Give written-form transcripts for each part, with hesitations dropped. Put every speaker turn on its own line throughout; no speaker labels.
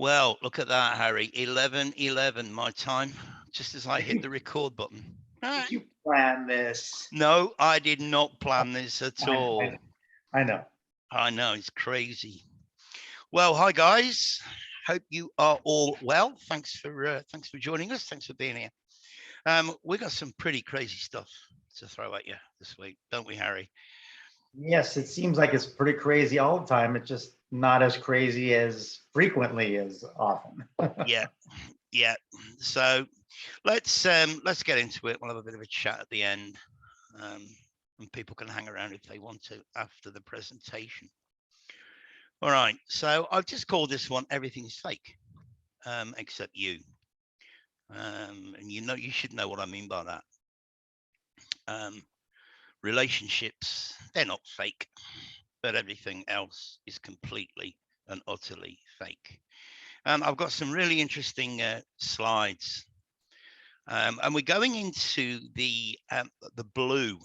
Well, look at that, Harry. 11:11 my time, just as I hit the record button.
Did you plan this?
No, I did not plan this at
I,
all.
I, I know.
I know, it's crazy. Well, hi guys. Hope you are all well. Thanks for joining us. Thanks for being here. We got some pretty crazy stuff to throw at you this week, don't we, Harry?
Yes, it seems like it's pretty crazy all the time. It's just not as crazy as frequently as often.
Yeah, yeah. So let's get into it. We'll have a bit of a chat at the end, um, and people can hang around if they want to after the presentation. All right. So I've just called this one "Everything's Fake," except you. And you should know what I mean by that. Relationships, they're not fake, but everything else is completely and utterly fake. I've got some really interesting slides, and we're going into the blue,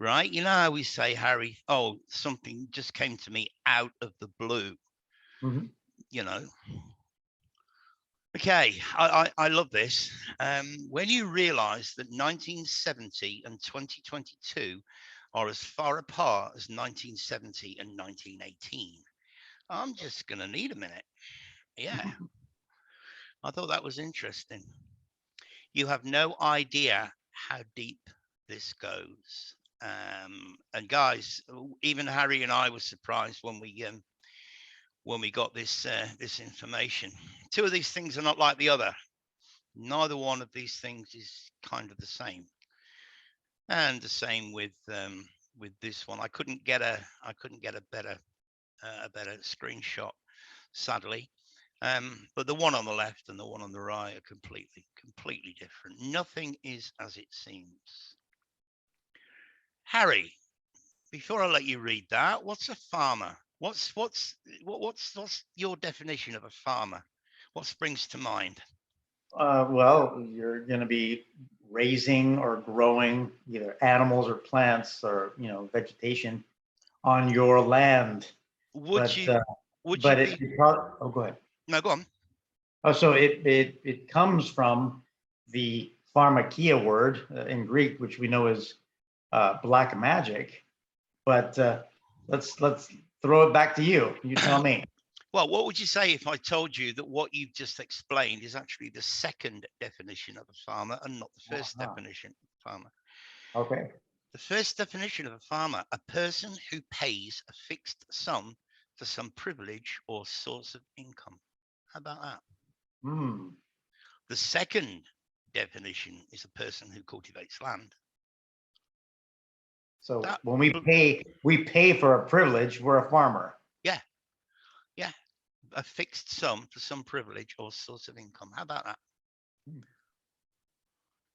right? You know how we say, Harry, oh, something just came to me out of the blue,
Mhm.
you know. Okay, I love this. When you realize that 1970 and 2022 are as far apart as 1970 and 1918, I'm just going to need a minute. Yeah, I thought that was interesting. You have no idea how deep this goes. And guys, even Harry and I were surprised when we got this information. Two of these things are not like the other. Neither one of these things is kind of the same, and the same with this one. I couldn't get a better screenshot, sadly. But the one on the left and the one on the right are completely different. Nothing is as it seems. Harry, before I let you read that, what's a farmer? What's your definition of a farmer? What springs to mind?
Well, you're going to be raising or growing either animals or plants or vegetation on your land,
Would
but
you would you
but
be
oh, go ahead.
no, go on.
Oh, so it comes from the pharmakia word in Greek, which we know is black magic. But let's throw it back to you. You tell me.
Well, what would you say if I told you that what you've just explained is actually the second definition of a farmer and not the first
Uh-huh.
definition of a farmer?
Okay.
The first definition of a farmer, a person who pays a fixed sum for some privilege or source of income. How about that?
Hmm.
The second definition is a person who cultivates land.
So
That,
when we pay for a privilege, we're a farmer.
yeah, yeah, a fixed sum for some privilege or source of income. How about that?
Hmm.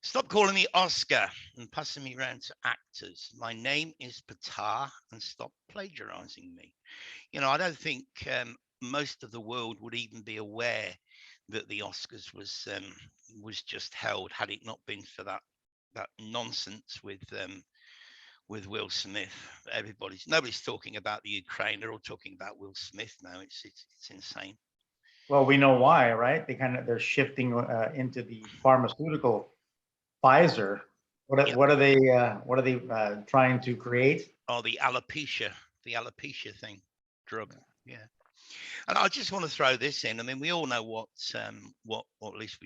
Stop calling me Oscar and passing me around to actors. My name is Patar, and stop plagiarizing me. I don't think most of the world would even be aware that the Oscars was just held had it not been for that nonsense with Will Smith. Nobody's talking about the Ukraine. They're all talking about Will Smith now. It's insane.
Well, we know why, right? They're shifting into the pharmaceutical Pfizer.
Yep.
What are they trying to create?
Oh, the alopecia thing, drug. Yeah. And I just want to throw this in. I mean, we all know or at least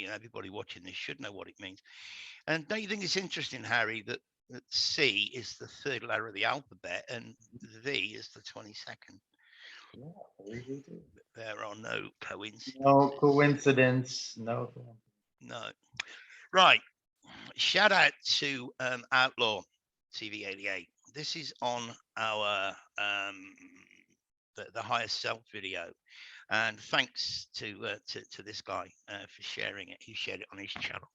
everybody watching this should know what it means. And don't you think it's interesting, Harry, that C is the third letter of the alphabet and V is the 22nd?
Yeah,
There are no
no
coincidences.
coincidence. No.
No. Right. Shout out to Outlaw TV88. This is on our the highest self video, and thanks to this guy for sharing it. He shared it on his channel.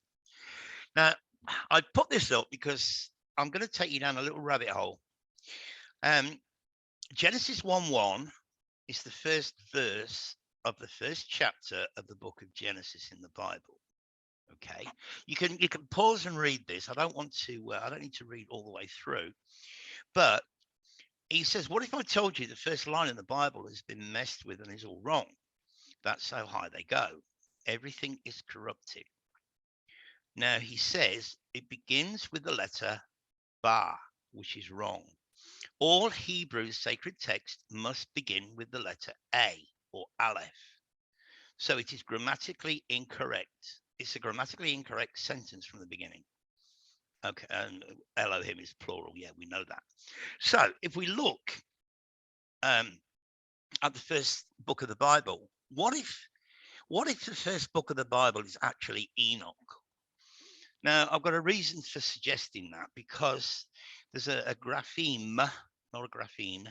Now, I put this up because I'm going to take you down a little rabbit hole. Genesis 1:1 is the first verse of the first chapter of the book of Genesis in the Bible. Okay, you can pause and read this. I don't need to read all the way through, but he says, what if I told you the first line in the Bible has been messed with and is all wrong? That's how high they go. Everything is corrupted. Now he says it begins with the letter Ba, which is wrong. All Hebrew sacred text must begin with the letter A or Aleph. So it is grammatically incorrect. It's a grammatically incorrect sentence from the beginning. Okay, and Elohim is plural. Yeah, we know that. So if we look at the first book of the Bible, what if the first book of the Bible is actually Enoch? Now, I've got a reason for suggesting that, because there's a grapheme, not a grapheme.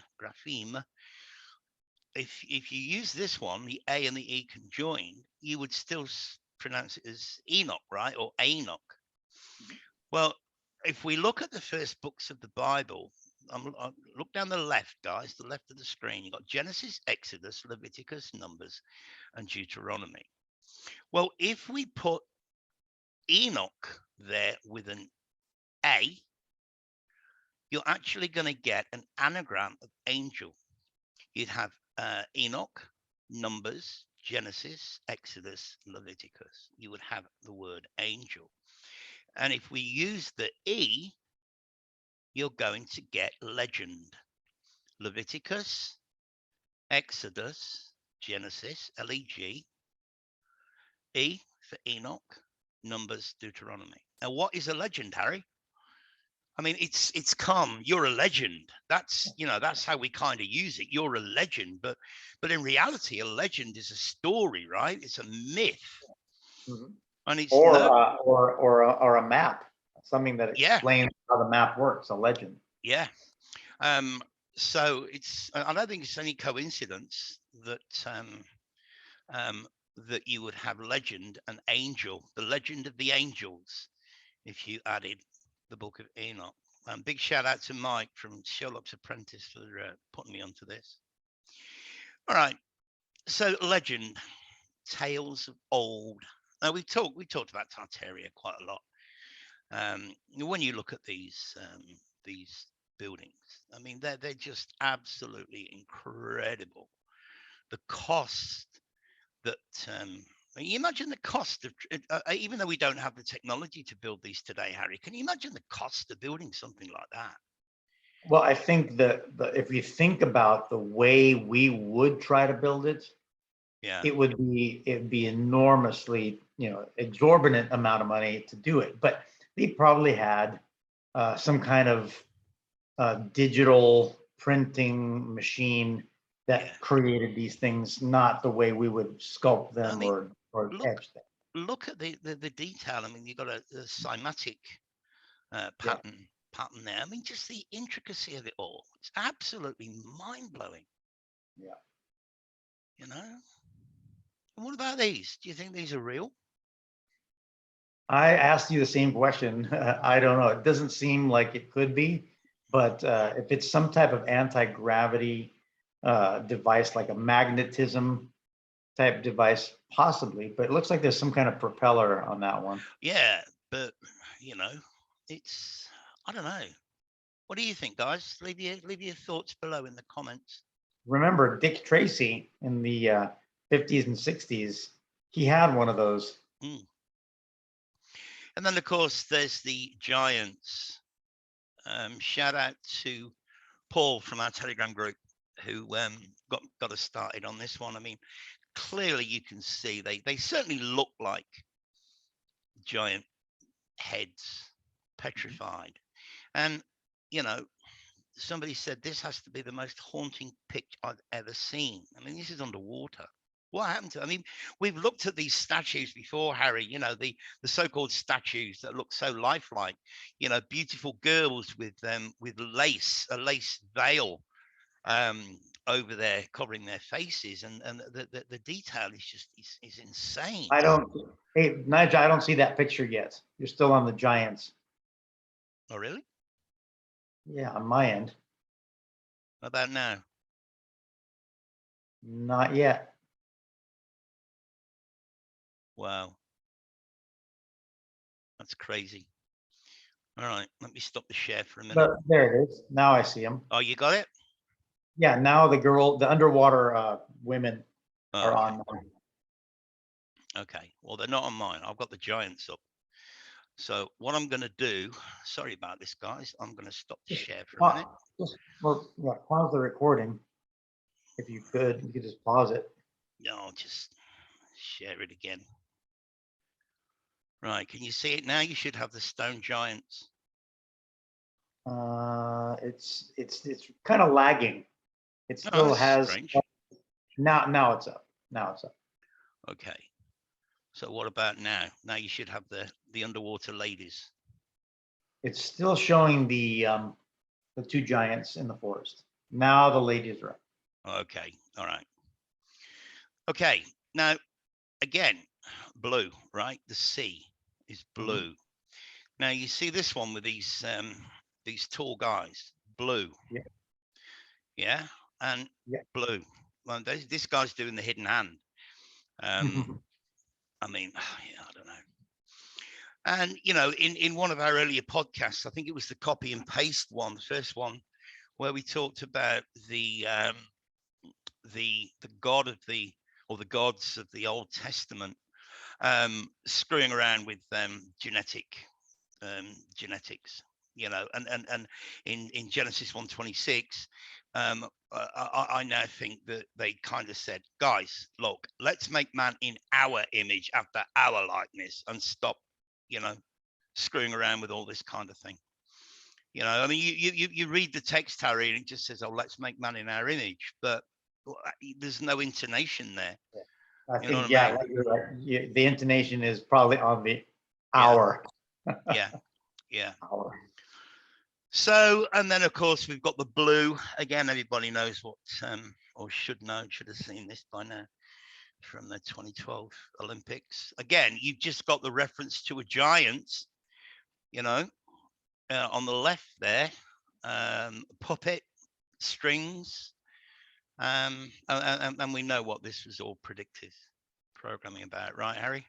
If you use this one, the A and the E conjoined, you would still pronounce it as Enoch, right? Or Enoch. Well, if we look at the first books of the Bible, look down the left, guys, the left of the screen. You've got Genesis, Exodus, Leviticus, Numbers, and Deuteronomy. Well, if we put Enoch there with an A, you're actually going to get an anagram of angel. You'd have Enoch, Numbers, Genesis, Exodus, Leviticus. You would have the word angel. And if we use the E, you're going to get legend. Leviticus, Exodus, Genesis, Leg, E for Enoch, Numbers, Deuteronomy. Now, what is a legend, Harry? I mean, it's come. You're a legend. That's that's how we kind of use it. You're a legend, but in reality, a legend is a story, right? It's a myth, and it's
or a map, something that explains how the map works. A legend.
Yeah. So I don't think it's any coincidence that that you would have legend and angel, the legend of the angels, if you added the book of Enoch. Big shout out to Mike from Sherlock's Apprentice for putting me onto this. All right, so legend, tales of old. Now we talked about Tartaria quite a lot. When you look at these buildings, I mean they're just absolutely incredible. The cost that you imagine the cost of, even though we don't have the technology to build these today, Harry, can you imagine the cost of building something like that?
Well, I think that if you think about the way we would try to build it, it would be enormously, exorbitant amount of money to do it. But they probably had some kind of digital printing machine that created these things, not the way we would sculpt them or etch them.
Look at the detail. I mean, you've got a cymatic pattern there. I mean, just the intricacy of it all. It's absolutely mind-blowing.
Yeah.
And what about these? Do you think these are real?
I asked you the same question. I don't know. It doesn't seem like it could be, but if it's some type of anti-gravity device, like a magnetism type device, possibly, but it looks like there's some kind of propeller on that one.
Yeah, but it's, I don't know. What do you think, guys? Leave your thoughts below in the comments.
Remember Dick Tracy in the 50s and 60s, he had one of those.
And then, of course, there's the giants. Shout out to Paul from our Telegram group who got us started on this one. I mean, clearly you can see they certainly look like giant heads, petrified. And, somebody said this has to be the most haunting picture I've ever seen. I mean, this is underwater. What happened to? I mean, we've looked at these statues before, Harry. The so-called statues that look so lifelike. Beautiful girls with a lace veil over there covering their faces, and the detail is just is insane.
Hey, Nigel, I don't see that picture yet. You're still on the giants.
Oh, really?
Yeah, on my end.
What about now?
Not yet.
Wow. That's crazy. All right, let me stop the share for a minute.
But there it is. Now I see them.
Oh, you got it?
Yeah, now the underwater women are on.
Okay, well, they're not on mine. I've got the giants up. So what I'm going to do, sorry about this, guys. I'm going to stop the
Just,
share for a minute.
pa- well, yeah, pause the recording if you could. You could just pause it.
No, I'll just share it again. Right, can you see it now? You should have the stone giants.
It's kind of lagging. It
Oh,
still
that's
has
strange.
now it's up. Now it's up.
Okay. So what about now? Now you should have the underwater ladies.
It's still showing the two giants in the forest. Now the ladies are up.
Okay. All right. Okay. Now again, blue, right? The sea is blue.
Mhm.
Now you see this one with these tall guys, blue.
Yeah.
Yeah, and
Yeah.
blue. Well, this guy's doing the hidden hand. I mean, yeah, I don't know. And you know, in one of our earlier podcasts, I think it was the copy and paste one, the first one, where we talked about the god of the or the gods of the Old Testament screwing around with genetics, you know, and in Genesis 1:26, I now think that they kind of said, guys, look, let's make man in our image after our likeness and stop, you know, screwing around with all this kind of thing. You know, I mean, you read the text, Harry, and it just says, oh, let's make man in our image, but there's no intonation there.
I
You know
think,
what I
yeah,
mean?
like you're right. The intonation is probably on the
Yeah,
hour.
yeah, yeah.
Hour.
So, and then of course we've got the blue. Again, everybody knows what, or should know, should have seen this by now from the 2012 Olympics. Again, you've just got the reference to a giant, you know, on the left there, puppet strings, and we know what this was all predictive programming about, right, Harry?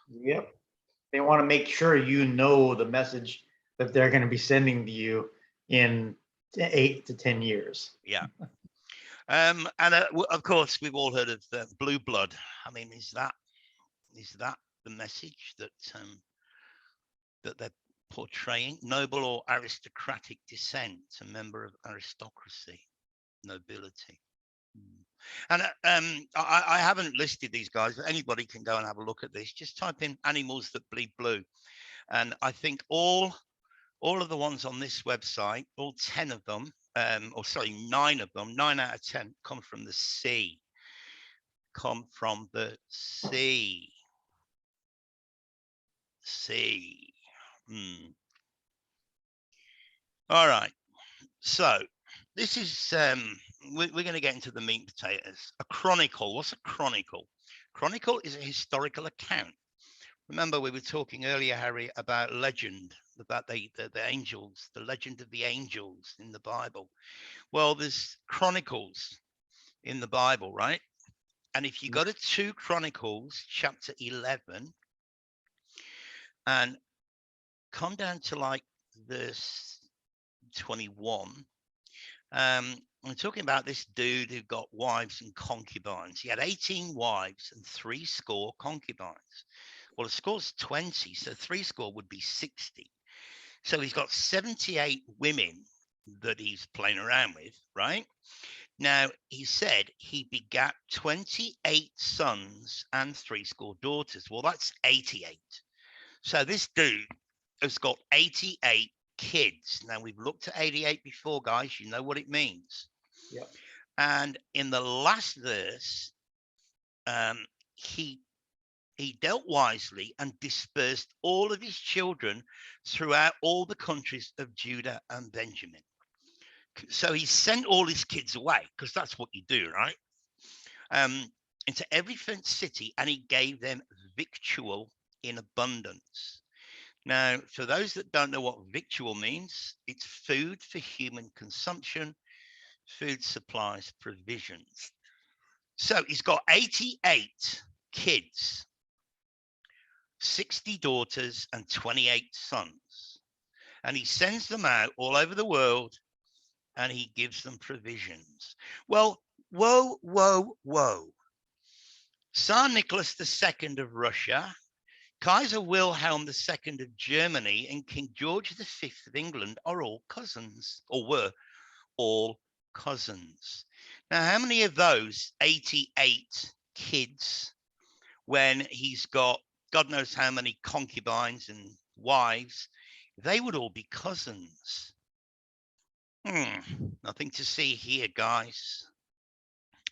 Yep. They want to make sure you know the message that they're going to be sending to you in 8 to 10 years.
Yeah. And of course, we've all heard of blue blood. I mean, is that the message that they're portraying? Noble or aristocratic descent, a member of aristocracy, nobility. And I haven't listed these guys, but anybody can go and have a look at this. Just type in animals that bleed blue, and I think all of the ones on this website, all 10 of them, or sorry, 9 of them, 9 out of 10 come from the sea. Come from the sea. Sea. All right. So this is we're going to get into the meat and potatoes. A chronicle. What's a chronicle? Chronicle is a historical account. Remember, we were talking earlier, Harry, about legend, about the angels, the legend of the angels in the Bible. Well, there's chronicles in the Bible, right? And if you go to 2 Chronicles chapter 11 and come down to like verse 21, I'm talking about this dude who got wives and concubines. He had 18 wives and 60 concubines. Well, a score's 20, so 60 would be 60. So he's got 78 women that he's playing around with, right? Now, he said he begat 28 sons and 60 daughters. Well, that's 88. So this dude has got 88 kids. Now, we've looked at 88 before, guys. You know what it means.
Yep.
And in the last verse, he dealt wisely and dispersed all of his children throughout all the countries of Judah and Benjamin. So he sent all his kids away, because that's what you do, right? Into every fenced city, and he gave them victual in abundance. Now, for those that don't know what victual means, it's food for human consumption, food supplies, provisions. So he's got 88 kids, 60 daughters, and 28 sons. And he sends them out all over the world, and he gives them provisions. Well, whoa, whoa, whoa. Tsar Nicholas II of Russia, Kaiser Wilhelm II of Germany, and King George V of England are all cousins, or were all cousins. Now, how many of those 88 kids, when he's got God knows how many concubines and wives, they would all be cousins? Nothing to see here, guys.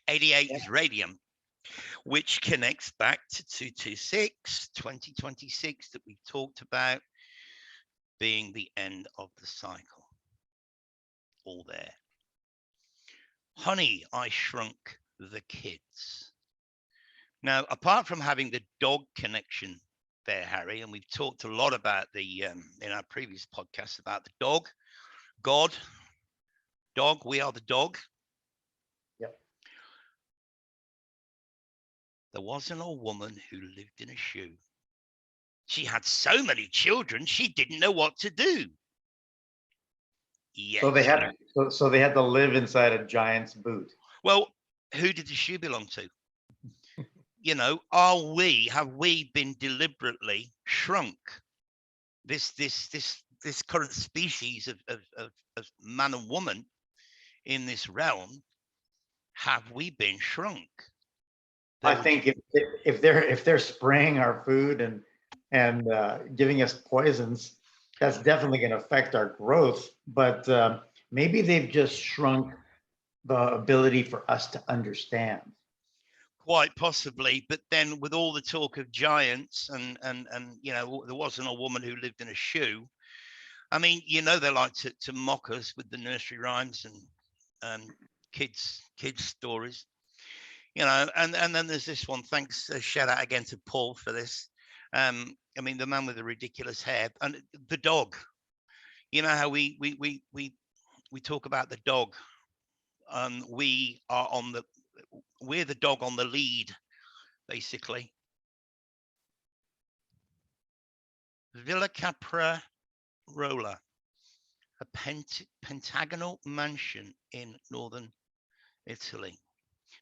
88 is radium, which connects back to 226, 2026 that we've talked about being the end of the cycle. All there. Honey, I Shrunk the Kids. Now, apart from having the dog connection there, Harry, and we've talked a lot about the in our previous podcast about the dog, God, dog, we are the dog.
Yep.
There wasn't a woman who lived in a shoe. She had so many children, she didn't know what to do. Yes.
So they had to live inside a giant's boot.
Well, who did the shoe belong to? You know, have we been deliberately shrunk? This current species of man and woman in this realm, have we been shrunk?
I think if they're spraying our food and giving us poisons, that's definitely going to affect our growth. But maybe they've just shrunk the ability for us to understand.
Quite possibly, but then with all the talk of giants and you know, there wasn't a woman who lived in a shoe. I mean, you know, they like to mock us with the nursery rhymes and kids stories, you know, and then there's this one. Thanks, shout out again to Paul for this. I mean, the man with the ridiculous hair and the dog. You know how we talk about the dog, and we're the dog on the lead, basically. Villa Capra Rola, a pentagonal mansion in northern Italy.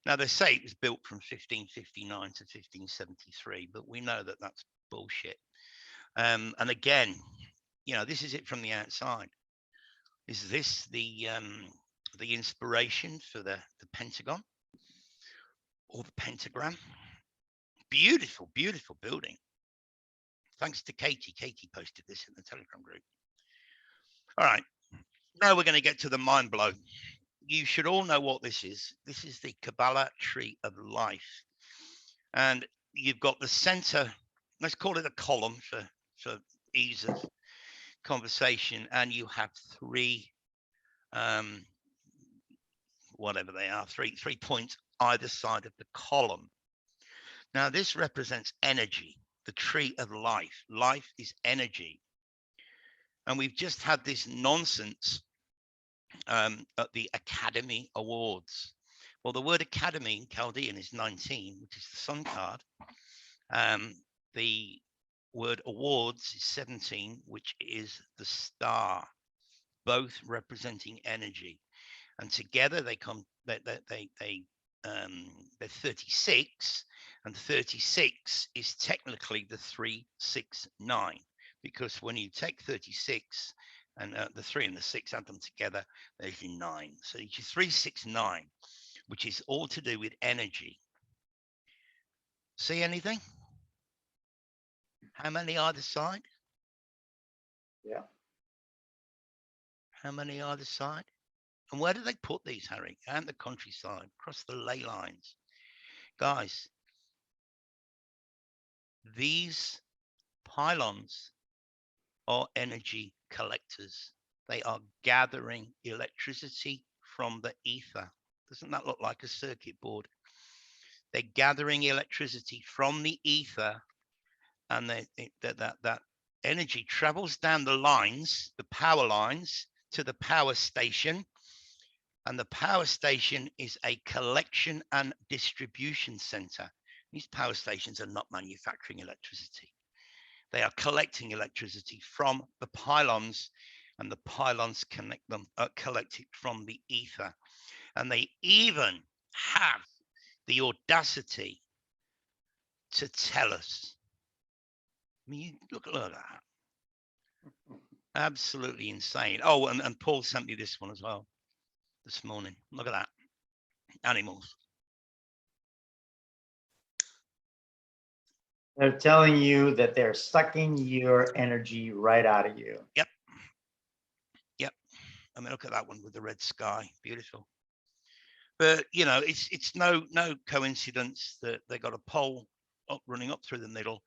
Now, they say it was built from 1559 to 1573, but we know that that's bullshit. And again, you know, this is it from the outside. Is this the inspiration for the Pentagon or the pentagram? Beautiful, beautiful building. Thanks to Katie. Katie posted this in the Telegram group. All right, now we're going to get to the mind blow. You should all know what this is. This is the Kabbalah tree of life. And you've got the center, let's call it a column for ease of conversation. And you have three, whatever they are, three points either side of the column. Now, this represents energy, the tree of life. Life is energy. And we've just had this nonsense at the Academy Awards. Well, the word academy in Chaldean is 19, which is the sun card. The word awards is 17, which is the star, both representing energy. And together they're 36, and 36 is technically the 369, because when you take 36 and the 3 and the 6, add them together, there's your 9. So it's your 369, which is all to do with energy. See anything? How many either side?
Yeah.
How many either side? And where do they put these, Harry? Out in the countryside, across the ley lines. Guys, these pylons are energy collectors. They are gathering electricity from the ether. Doesn't that look like a circuit board? They're gathering electricity from the ether, and that energy travels down the lines, the power lines, to the power station. And the power station is a collection and distribution center. These power stations are not manufacturing electricity. They are collecting electricity from the pylons, and the pylons collect it from the ether. And they even have the audacity to tell us. I mean, look at that. Absolutely insane. Oh, and Paul sent me this one as well this morning. Look at that. Animals.
They're telling you that they're sucking your energy right out of you.
Yep. Yep. I mean, look at that one with the red sky. Beautiful. But you know, it's no coincidence that they got a pole up running up through the middle,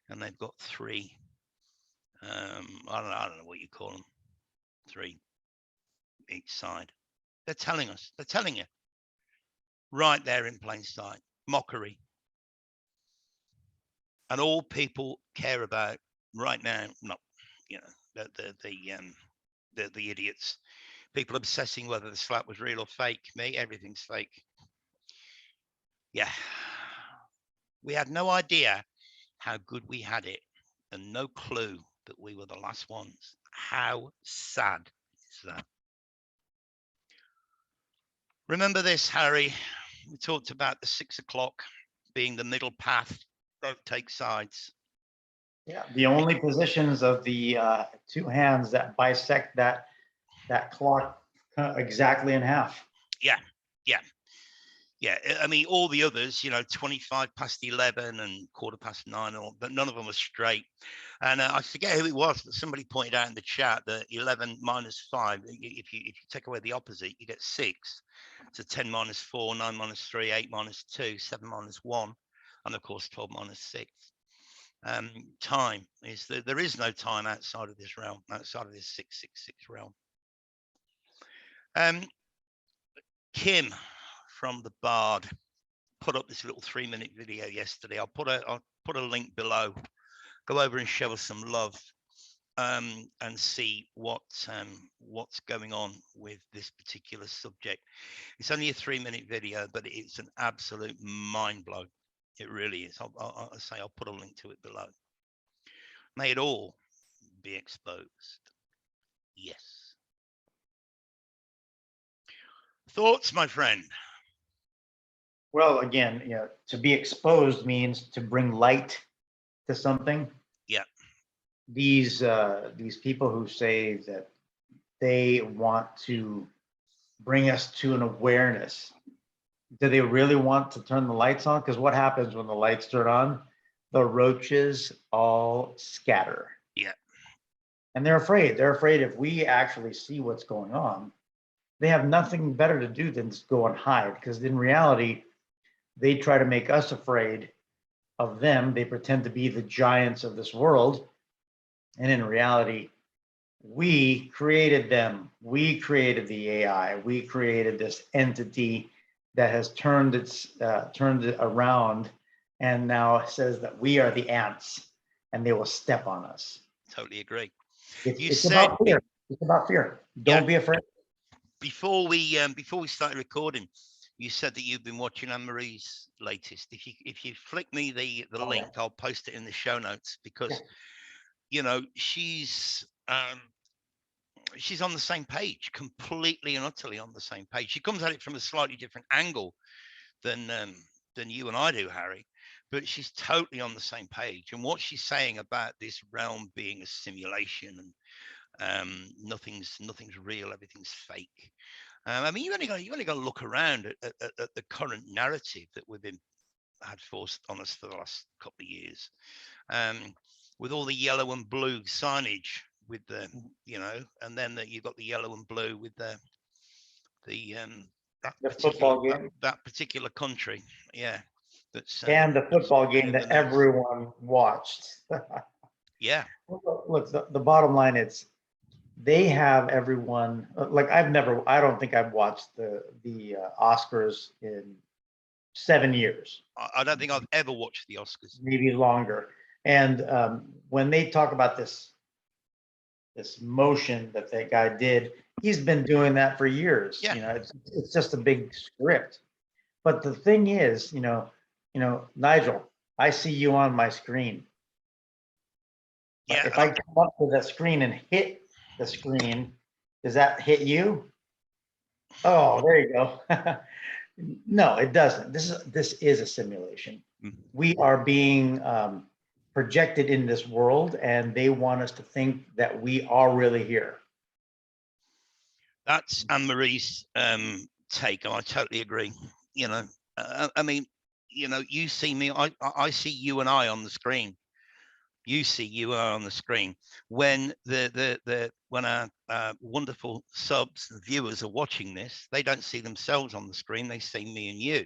and they've got three. I don't know what you call them. Three each side. They're telling us. They're telling you. Right there in plain sight. Mockery. And all people care about right now, not, you know, the idiots. People obsessing whether the slap was real or fake. Me, everything's fake. Yeah. We had no idea how good we had it, and no clue that we were the last ones. How sad is that? Remember this, Harry. We talked about the 6 o'clock being the middle path. Don't take sides.
Yeah, the only positions of the two hands that bisect that clock exactly in half.
Yeah, yeah, yeah. I mean, all the others, you know, 25 past 11 and 9:15, but none of them were straight. And I forget who it was, but somebody pointed out in the chat that 11 minus 5, if you take away the opposite, you get 6. So 10 minus 4, 9 minus 3, 8 minus 2, 7 minus 1, and of course 12 minus 6. Time is that there is no time outside of this realm, outside of this 666 realm. Kim from the Bard put up this little 3-minute video yesterday. I'll put a link below. Go over and show us some love, and see what's going on with this particular subject. It's only a 3-minute video, but it's an absolute mind blow. It really is. I'll put a link to it below. May it all be exposed. Yes. Thoughts, my friend?
Well, again, you know, to be exposed means to bring light to something.
Yeah.
These people who say that they want to bring us to an awareness, do they really want to turn the lights on? Because what happens when the lights turn on? The roaches all scatter.
Yeah.
And they're afraid. They're afraid if we actually see what's going on, they have nothing better to do than just go and hide. Because in reality, they try to make us afraid of them. They pretend to be the giants of this world. And in reality, we created them. We created the AI. We created this entity that has turned it around, and now says that we are the ants, and they will step on us.
Totally agree.
It's about fear. It's about fear. Don't be afraid.
Before we started recording, you said that you've been watching Anne-Marie's latest. If you flick me the link, I'll post it in the show notes, because you know, she's on the same page, completely and utterly on the same page. She comes at it from a slightly different angle than you and I do, Harry, but she's totally on the same page. And what she's saying about this realm being a simulation, and nothing's real, everything's fake. I mean, you only got to look around at the current narrative that we've had forced on us for the last couple of years, with all the yellow and blue signage, with the, you know, and then you've got the yellow and blue with the
football game,
that particular country, yeah. That's
and the football game that everyone watched.
Yeah.
Look, the bottom line is, they have everyone, like I don't think I've watched the Oscars in 7 years.
I don't think I've ever watched the Oscars.
Maybe longer. And when they talk about this motion that guy did, he's been doing that for years.
Yeah.
You know, it's just a big script. But the thing is, you know, Nigel, I see you on my screen.
Yeah.
If I come up to the screen and hit the screen, does that hit you? Oh, there you go. No, it doesn't. This is a simulation. We are being projected in this world, and they want us to think that we are really here.
That's Anne-Marie's take, and I totally agree. You know, I mean, you know, you see me, I see you and I on the screen. You see you are on the screen. When when our wonderful subs, the viewers are watching this, they don't see themselves on the screen. They see me and you.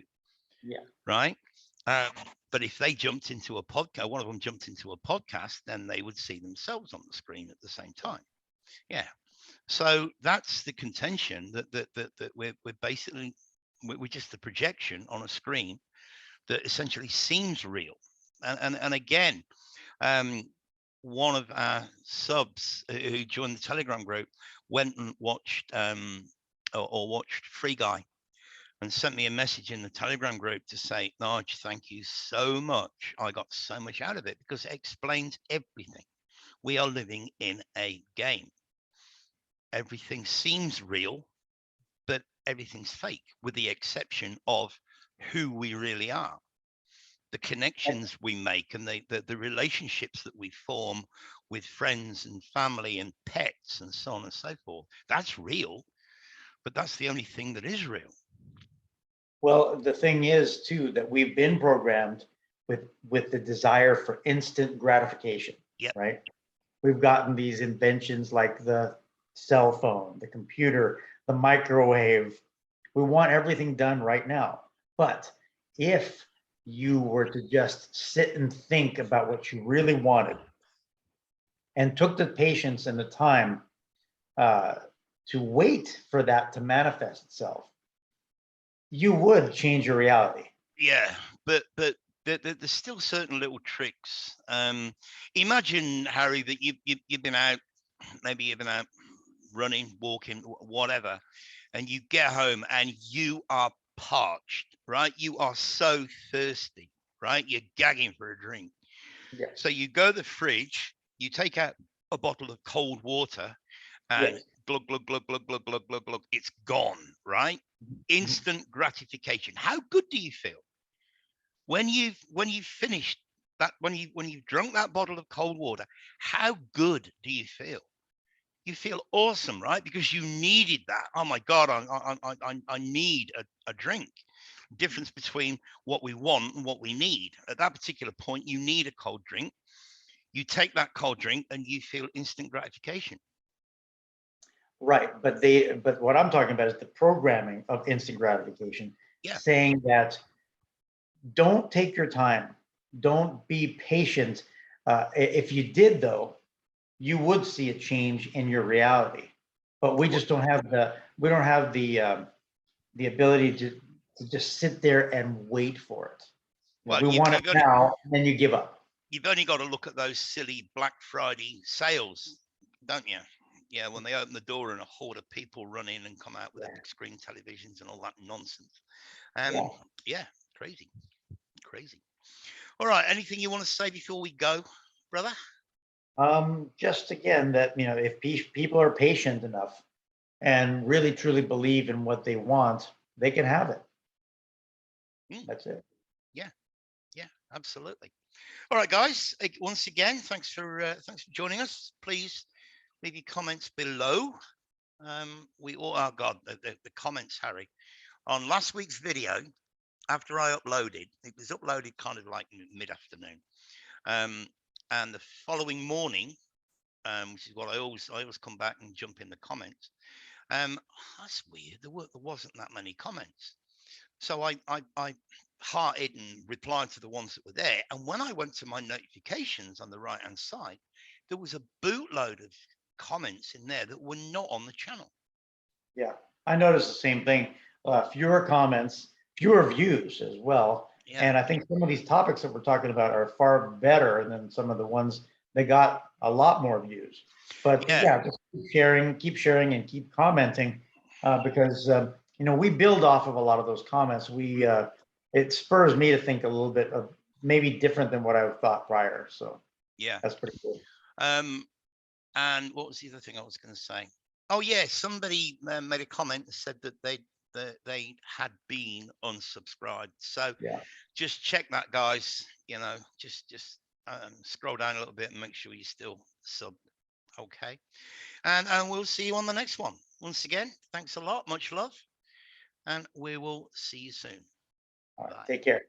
Yeah.
Right. But if they jumped into a podcast, one of them jumped into a podcast, then they would see themselves on the screen at the same time. Yeah. So that's the contention that we're basically we're just the projection on a screen that essentially seems real. And again, one of our subs who joined the Telegram group went and watched or watched Free Guy and sent me a message in the Telegram group to say, Nige, thank you so much. I got so much out of it because it explains everything. We are living in a game. Everything seems real, but everything's fake, with the exception of who we really are. The connections we make and the relationships that we form with friends and family and pets and so on and so forth. That's real, but that's the only thing that is real.
Well, the thing is too that we've been programmed with the desire for instant gratification.
Yep.
Right. We've gotten these inventions like the cell phone, the computer, the microwave. We want everything done right now. But if you were to just sit and think about what you really wanted and took the patience and the time to wait for that to manifest itself, you would change your reality.
Yeah, but there's still certain little tricks. Imagine, Harry, that you've been out, maybe you've been out running, walking, whatever, and you get home and you are parched, right? You are so thirsty, right? You're gagging for a drink.
Yes.
So you go to the fridge, you take out a bottle of cold water, and
Yes.
glug glug glug glug glug glug glug glug, it's gone, right? Instant gratification. How good do you feel when you've finished that, when you've drunk that bottle of cold water? How good do you feel? You feel awesome, right? Because you needed that. Oh my God, I need a drink. Difference between what we want and what we need. At that particular point, you need a cold drink. You take that cold drink and you feel instant gratification.
Right, but what I'm talking about is the programming of instant gratification,
Yeah.
saying that don't take your time, don't be patient. If you did though, you would see a change in your reality. But we just don't have the ability to just sit there and wait for it.
Well,
We want it now, and then you give up.
You've only got to look at those silly Black Friday sales, don't you? Yeah, when they open the door and a horde of people run in and come out with their big screen televisions and all that nonsense. Yeah, crazy. All right, anything you want to say before we go, brother?
Just again, that if people are patient enough and really truly believe in what they want, they can have it. That's it.
Yeah, absolutely. All right, guys. Once again, thanks for joining us. Please leave your comments below. We all, oh God, the comments, Harry, on last week's video. After I uploaded, it was uploaded kind of like mid-afternoon, and the following morning, which is what I always come back and jump in the comments. That's weird. There wasn't that many comments, so I hearted and replied to the ones that were there. And when I went to my notifications on the right hand side, there was a bootload of comments in there that were not on the channel.
Yeah, I noticed the same thing. Fewer comments, fewer views as well. Yeah. And I think some of these topics that we're talking about are far better than some of the ones that got a lot more views. But yeah, just keep sharing and keep commenting because we build off of a lot of those comments. It spurs me to think a little bit of maybe different than what I thought prior. So yeah, that's pretty cool.
And what was the other thing I was going to say? Oh yeah, somebody made a comment and said that they had been unsubscribed. So
Yeah.
just check that, guys. You know, just scroll down a little bit and make sure you're still sub. Okay, and we'll see you on the next one. Once again, thanks a lot, much love, and we will see you soon.
All right.
Bye.
Take care.